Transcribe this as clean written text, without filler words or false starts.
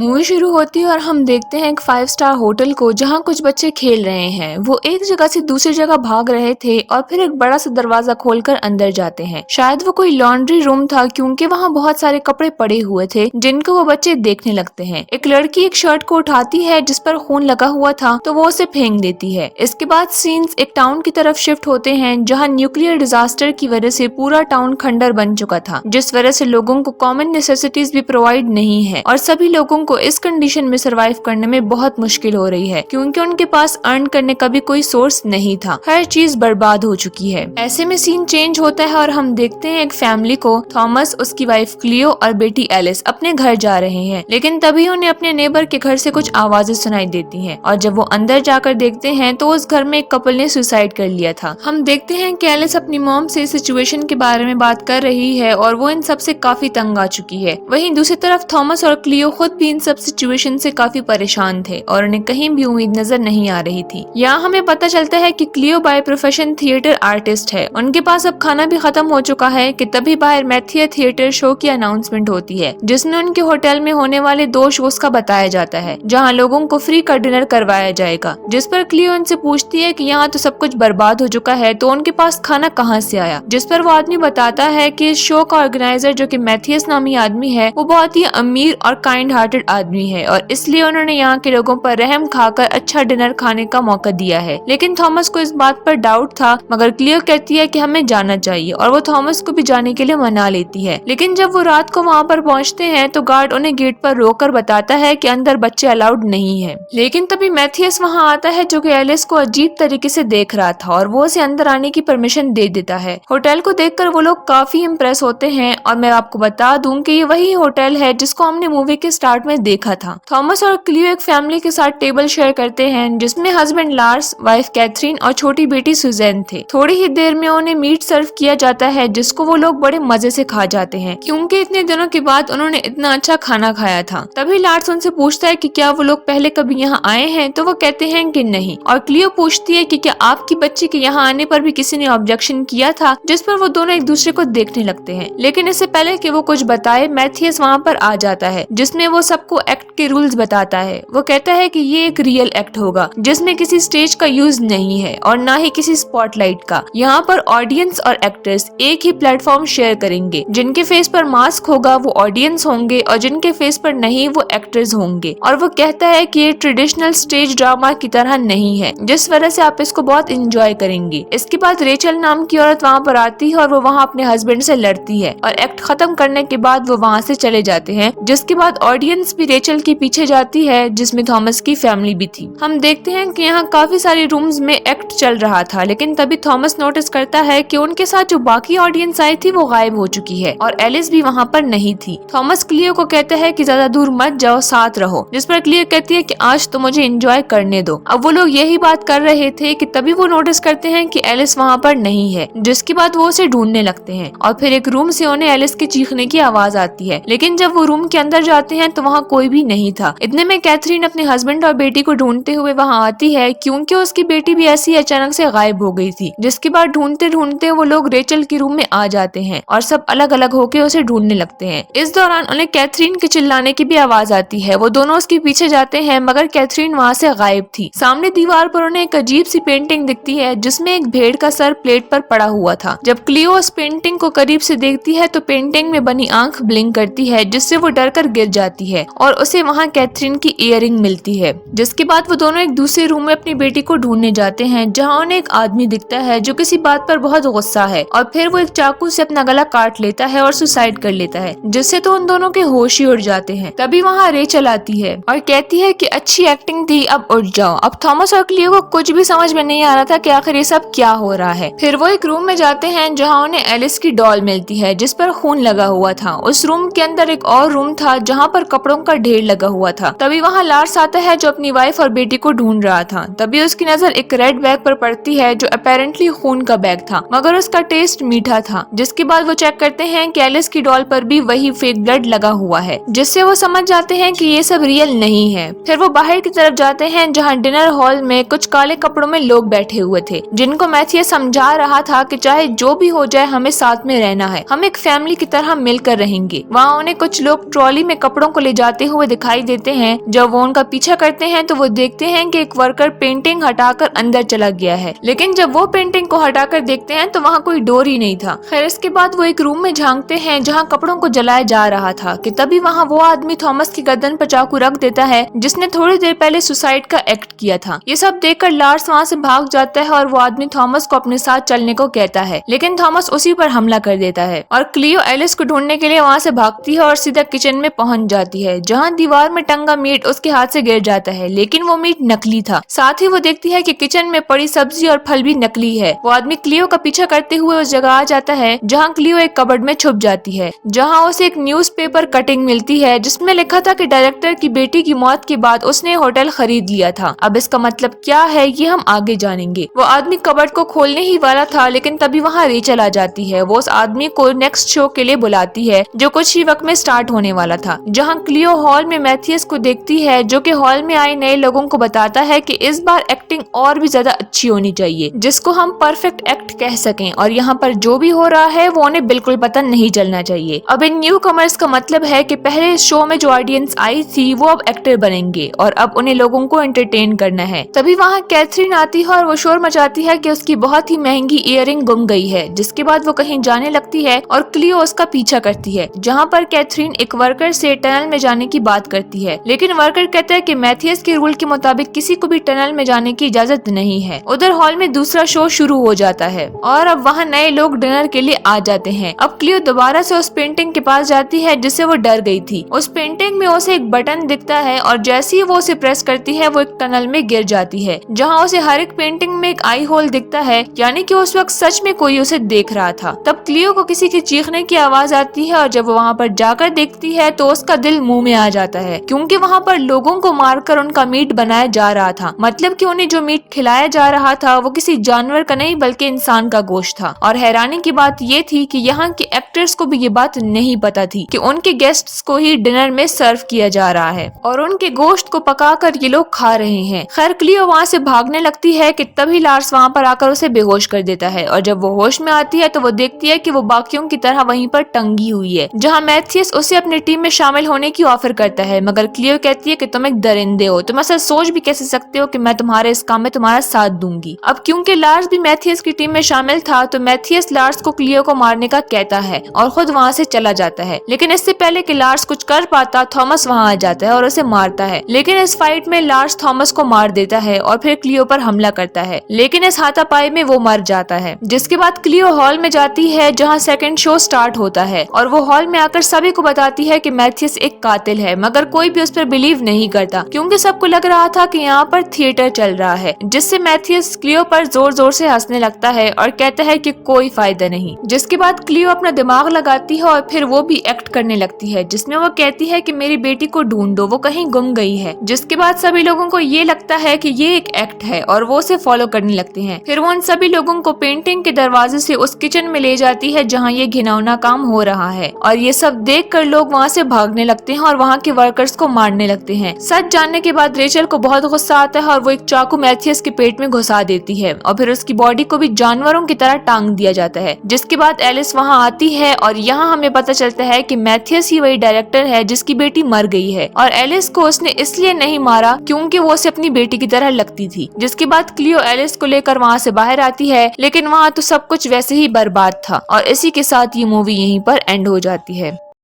Movie शुरू होती है और हम देखते हैं एक 5 स्टार होटल को जहां कुछ बच्चे खेल रहे हैं। वो एक जगह से दूसरी जगह भाग रहे थे और फिर एक बड़ा सा दरवाजा खोलकर अंदर जाते हैं। शायद वो कोई लॉन्ड्री रूम था क्योंकि वहां बहुत सारे कपड़े पड़े हुए थे जिनको वो बच्चे देखने लगते हैं। एक लड़की एक शर्ट को उठाती है जिस पर खून लगा हुआ था तो वो उसे फेंक देती है। इसके बाद सीन्स एक टाउन की तरफ शिफ्ट होते हैं जहाँ न्यूक्लियर डिजास्टर की वजह से पूरा टाउन खंडर बन चुका था, जिस वजह से लोगों को कॉमन नेसेसिटीज भी प्रोवाइड नहीं है और सभी लोगों को इस कंडीशन में सरवाइव करने में बहुत मुश्किल हो रही है क्योंकि उनके पास अर्न करने का भी कोई सोर्स नहीं था। हर चीज बर्बाद हो चुकी है। ऐसे में सीन चेंज होता है और हम देखते हैं एक फैमिली को, थॉमस, उसकी वाइफ क्लियो और बेटी एलिस अपने घर जा रहे हैं। लेकिन तभी उन्हें अपने नेबर के घर से कुछ आवाजें सुनाई देती हैं और जब वो अंदर जाकर देखते हैं तो उस घर में एक कपल ने सुसाइड कर लिया था। हम देखते हैं कि एलिस अपनी मॉम से सिचुएशन के बारे में बात कर रही है और वो इन सब से काफी तंग आ चुकी है। वहीं दूसरी तरफ थॉमस और क्लियो खुद भी इन सब सिचुएशन से काफी परेशान थे और उन्हें कहीं भी उम्मीद नजर नहीं आ रही थी। यहाँ हमें पता चलता है कि Cleo by profession theatre artist है। उनके पास अब खाना भी खत्म हो चुका है कि तभी बाहर मैथिया थिएटर शो की अनाउंसमेंट होती है जिसमें उनके होटल में होने वाले 2 शोज का बताया जाता है जहाँ लोगों को फ्री का डिनर करवाया जाएगा। जिस पर क्लियो उनसे पूछती है कि यहाँ तो सब कुछ बर्बाद हो चुका है तो उनके पास खाना कहाँ से आया। जिस पर वो आदमी बताता है कि इस शो का ऑर्गेनाइजर जो कि मैथियस नामी आदमी है वो बहुत ही अमीर और काइंड हार्टेड आदमी है और इसलिए उन्होंने यहाँ के लोगों पर रहम खाकर अच्छा डिनर खाने का मौका दिया है। लेकिन थॉमस को इस बात पर डाउट था मगर क्लियो कहती है कि हमें जाना चाहिए और वो थॉमस को भी जाने के लिए मना लेती है। लेकिन जब वो रात को वहाँ पर पहुँचते हैं तो गार्ड उन्हें गेट पर रोककर बताता है कि अंदर बच्चे अलाउड नहीं है। लेकिन तभी मैथियस वहाँ आता है जो कि एलिस को अजीब तरीके से देख रहा था और वो उसे अंदर आने की परमिशन दे देता है। होटल को देखकर वो लोग काफी इम्प्रेस होते हैं और मैं आपको बता दूं कि ये वही होटल है जिसको हमने मूवी के स्टार्ट में देखा था। थॉमस और क्लियो एक फैमिली के साथ टेबल शेयर करते हैं जिसमें हस्बैंड लार्स, वाइफ कैथरीन और छोटी बेटी सुजैन थे। थोड़ी ही देर में उन्हें मीट सर्व किया जाता है जिसको वो लोग बड़े मजे से खा जाते हैं क्योंकि इतने दिनों के बाद उन्होंने इतना अच्छा खाना खाया था। तभी लार्स उनसे पूछता है कि क्या वो लोग पहले कभी यहाँ आए हैं तो वो कहते हैं कि नहीं और क्लियो पूछती है कि क्या आपकी बच्ची के यहाँ आने पर भी किसी ने ऑब्जेक्शन किया था। जिस पर वो दोनों एक दूसरे को देखने लगते हैं। लेकिन इससे पहले कि वो कुछ बताए मैथियस वहाँ पर आ जाता है जिसमें वो सबको एक्ट के रूल्स बताता है। वो कहता है कि ये एक रियल एक्ट होगा जिसमें किसी स्टेज का यूज नहीं है और ना ही किसी स्पॉटलाइट का। यहाँ पर ऑडियंस और एक्टर्स एक ही प्लेटफॉर्म शेयर करेंगे। जिनके फेस पर मास्क होगा वो ऑडियंस होंगे और जिनके फेस पर नहीं वो एक्टर्स होंगे। और वो कहता है कि ये ट्रेडिशनल स्टेज ड्रामा की तरह नहीं है जिस वजह से आप इसको बहुत इंजॉय करेंगे। इसके बाद रेचल नाम की औरत वहाँ पर आती है और वो वहाँ अपने हस्बैंड से लड़ती है और एक्ट खत्म करने के बाद वो वहाँ से चले जाते हैं। जिसके बाद ऑडियंस भी रेचल के पीछे जाती है जिसमें थॉमस की फैमिली भी थी। हम देखते हैं कि यहाँ काफी सारे रूम्स में एक्ट चल रहा था लेकिन तभी थॉमस नोटिस करता है कि उनके साथ जो बाकी ऑडियंस आई थी वो गायब हो चुकी है और एलिस भी वहाँ पर नहीं थी। थॉमस क्लियो को कहता है कि ज्यादा दूर मत जाओ, साथ रहो। जिस पर क्लियो कहती है कि आज तो मुझे एंजॉय करने दो। अब वो लोग यही बात कर रहे थे कि तभी वो नोटिस करते हैं कि एलिस वहाँ पर नहीं है। जिसके बाद वो उसे ढूंढने लगते हैं और फिर एक रूम से उन्हें एलिस के चीखने की आवाज आती है। लेकिन जब वो रूम के अंदर जाते हैं तो वहाँ कोई भी नहीं था। इतने में कैथरीन अपने हस्बैंड और बेटी को ढूंढते हुए वहाँ आती है क्योंकि उसकी बेटी भी ऐसी अचानक से गायब हो गई थी। जिसके बाद ढूंढते ढूंढते वो लोग रेचल के रूम में आ जाते हैं और सब अलग अलग होकर उसे ढूंढने लगते हैं। इस दौरान उन्हें कैथरीन के चिल्लाने की भी आवाज आती है। वो दोनों उसके पीछे जाते हैं मगर कैथरीन वहाँ से गायब थी। सामने दीवार पर उन्हें एक अजीब सी पेंटिंग दिखती है जिसमें एक भेड़ का सर प्लेट पर पड़ा हुआ था। जब क्लियो उस पेंटिंग को करीब से देखती है तो पेंटिंग में बनी आंख ब्लिंक करती है जिससे वो डर कर गिर जाती है और उसे वहाँ कैथरीन की इयररिंग मिलती है। जिसके बाद वो दोनों एक दूसरे रूम में अपनी बेटी को ढूंढने जाते हैं जहाँ उन्हें एक आदमी दिखता है जो किसी बात पर बहुत गुस्सा है और फिर वो एक चाकू से अपना गला काट लेता है और सुसाइड कर लेता है जिससे तो उन दोनों के होश ही उड़ जाते हैं। तभी वहाँ रेचल आती है और कहती है कि अच्छी एक्टिंग थी, अब उठ जाओ। अब थॉमस और क्लियो को कुछ भी समझ में नहीं आ रहा था कि आखिर ये सब क्या हो रहा है। फिर वो एक रूम में जाते हैं जहाँ उन्हें एलिस की डॉल मिलती है जिस पर खून लगा हुआ था। उस रूम के अंदर एक और रूम था जहाँ पर कपड़ों का ढेर लगा हुआ था। तभी वहाँ लार्स आता है जो अपनी वाइफ और बेटी को ढूंढ रहा था। तभी उसकी नजर एक रेड बैग पर पड़ती है जो अपेरेंटली खून का बैग था मगर उसका टेस्ट मीठा था। जिसके बाद वो चेक करते हैं कि एलिस की डॉल पर भी वही फेक ब्लड लगा हुआ है जिससे वो समझ जाते हैं कि ये सब रियल नहीं है। फिर वो बाहर की तरफ जाते हैं जहाँ डिनर हॉल में कुछ काले कपड़ों में लोग बैठे हुए थे जिनको मैथियस समझा रहा था कि चाहे जो भी हो जाए हमें साथ में रहना है, हम एक फैमिली की तरह मिलकर रहेंगे। वहाँ उन्हें कुछ लोग ट्रॉली में कपड़ों को ले जाते हुए दिखाई देते हैं। जब वो उनका पीछा करते हैं तो वो देखते हैं कि एक वर्कर पेंटिंग हटाकर अंदर चला गया है, लेकिन जब वो पेंटिंग को हटाकर देखते हैं तो वहाँ कोई डोर ही नहीं था। खैर इसके बाद वो एक रूम में झांकते हैं जहाँ कपड़ों को जलाया जा रहा था कि तभी वहाँ वो आदमी थॉमस की गर्दन पर चाकू रख देता है जिसने थोड़ी देर पहले सुसाइड का एक्ट किया था। ये सब देखकर लार्स वहाँ से भाग जाता है और वो आदमी थॉमस को अपने साथ चलने को कहता है, लेकिन थॉमस उसी पर हमला कर देता है और क्लियो एलिस को ढूंढने के लिए वहाँ से भागती है और सीधा किचन में पहुंच जाती है जहाँ दीवार में टंगा मीट उसके हाथ से गिर जाता है, लेकिन वो मीट नकली था। साथ ही वो देखती है कि किचन में पड़ी सब्जी और फल भी नकली है। वो आदमी क्लियो का पीछा करते हुए उस जगह आ जाता है जहाँ क्लियो एक कबर्ड में छुप जाती है, जहाँ उसे एक न्यूज़पेपर कटिंग मिलती है जिसमें लिखा था कि डायरेक्टर की बेटी की मौत के बाद उसने होटल खरीद लिया था। अब इसका मतलब क्या है ये हम आगे जानेंगे। वो आदमी कबर्ड को खोलने ही वाला था, लेकिन तभी वहाँ रेचल आ जाती है। वो उस आदमी को नेक्स्ट शो के लिए बुलाती है जो कुछ ही वक्त में स्टार्ट होने वाला था, जहाँ क्लियो हॉल में मैथियस को देखती है जो कि हॉल में आए नए लोगों को बताता है कि इस बार एक्टिंग और भी ज्यादा अच्छी होनी चाहिए जिसको हम परफेक्ट एक्ट कह सकें, और यहाँ पर जो भी हो रहा है वो उन्हें बिल्कुल पता नहीं चलना चाहिए। अब इन न्यू कमर्स का मतलब है कि पहले इस शो में जो ऑडियंस आई थी वो अब एक्टर बनेंगे और अब उन्हें लोगों को एंटरटेन करना है। तभी वहाँ कैथरीन आती है और वो शोर मचाती है कि उसकी बहुत ही महंगी इयररिंग गुम गई है, जिसके बाद वो कहीं जाने लगती है और क्लियो उसका पीछा करती है, जहाँ पर कैथरीन एक वर्कर से टनल में जाने की बात करती है, लेकिन वर्कर कहता है कि मैथियस के रूल के मुताबिक किसी को भी टनल में जाने की इजाजत नहीं है। उधर हॉल में दूसरा शो शुरू हो जाता है और अब वहाँ नए लोग डिनर के लिए आ जाते हैं। अब क्लियो दोबारा से उस पेंटिंग के पास जाती है जिससे वो डर गई थी। उस पेंटिंग में उसे एक बटन दिखता है और जैसे ही वो उसे प्रेस करती है वो एक टनल में गिर जाती है, जहाँ उसे हर एक पेंटिंग में एक आई होल दिखता है, यानी कि उस वक्त सच में कोई उसे देख रहा था। तब क्लियो को किसी के चीखने की आवाज आती है और जब वो वहाँ पर जाकर देखती है तो उसका दिल मुंह में आ जाता है, क्योंकि वहाँ पर लोगों को मारकर उनका मीट बनाया जा रहा था। मतलब कि उन्हें जो मीट खिलाया जा रहा था वो किसी जानवर का नहीं बल्कि इंसान का गोश्त था। और हैरानी की बात ये थी कि यहाँ के एक्टर्स को भी ये बात नहीं पता थी कि उनके गेस्ट्स को ही डिनर में सर्व किया जा रहा है और उनके गोश्त को पकाकर ये लोग खा रहे हैं। खैर क्लियो वहाँ से भागने लगती है कि तभी लार्स वहाँ पर आकर उसे बेहोश कर देता है और जब वो होश में आती है तो वो देखती है कि वो बाकियों की तरह वहीं पर टंगी हुई है, जहाँ मैथियस उसे अपनी टीम में शामिल होने की ऑफर करता है, मगर क्लियो कहती है कि तुम एक दरिंदे हो, तुम ऐसा सोच भी कैसे सकते हो कि मैं तुम्हारे इस काम में तुम्हारा साथ दूंगी। अब क्योंकि लार्स भी मैथियस की टीम में शामिल था तो मैथियस लार्स को क्लियो को मारने का कहता है और खुद वहाँ से चला जाता है, लेकिन इससे पहले कि लार्स कुछ कर पाता थॉमस वहाँ आ जाता है और उसे मारता है। लेकिन इस फाइट में लार्स थॉमस को मार देता है और फिर क्लियो पर हमला करता है, लेकिन इस हाथापाई में वो मर जाता है। जिसके बाद क्लियो हॉल में जाती है जहाँ सेकंड शो स्टार्ट होता है और वो हॉल में आकर सभी को बताती है कि मैथियस एक कातिल है, मगर कोई भी उस पर बिलीव नहीं करता क्योंकि सबको लग रहा था कि यहाँ पर थिएटर चल रहा है, जिससे मैथियस क्लियो पर जोर जोर से हंसने लगता है और कहता है कि कोई फायदा नहीं। जिसके बाद क्लियो अपना दिमाग लगाती है और फिर वो भी एक्ट करने लगती है, जिसमें वो कहती है कि मेरी बेटी को ढूंढो, वो कहीं गुम गई है। जिसके बाद सभी लोगों को ये लगता है कि ये एक एक्ट है और वो उसे फॉलो करने लगते हैं। फिर वो उन सभी लोगों को पेंटिंग के दरवाजे से उस किचन में ले जाती है जहाँ ये घिनौना काम हो रहा है और ये सब देखकर लोग वहाँ से भागने लगते हैं और वहाँ के वर्कर्स को मारने लगते हैं। सच जानने के बाद रेचल को बहुत गुस्सा आता है और वो एक चाकू मैथियस के पेट में घुसा देती है और फिर उसकी बॉडी को भी जानवरों की तरह टांग दिया जाता है। जिसके बाद एलिस वहाँ आती है और यहाँ हमें पता चलता है कि मैथियस ही वही डायरेक्टर है जिसकी बेटी मर गई है और एलिस को उसने इसलिए नहीं मारा क्योंकि वो उसे अपनी बेटी की तरह लगती थी। जिसके बाद क्लियो एलिस को लेकर वहाँ से बाहर आती है, लेकिन वहाँ तो सब कुछ वैसे ही बर्बाद था और इसी के साथ ये मूवी यहीं पर एंड हो जाती है।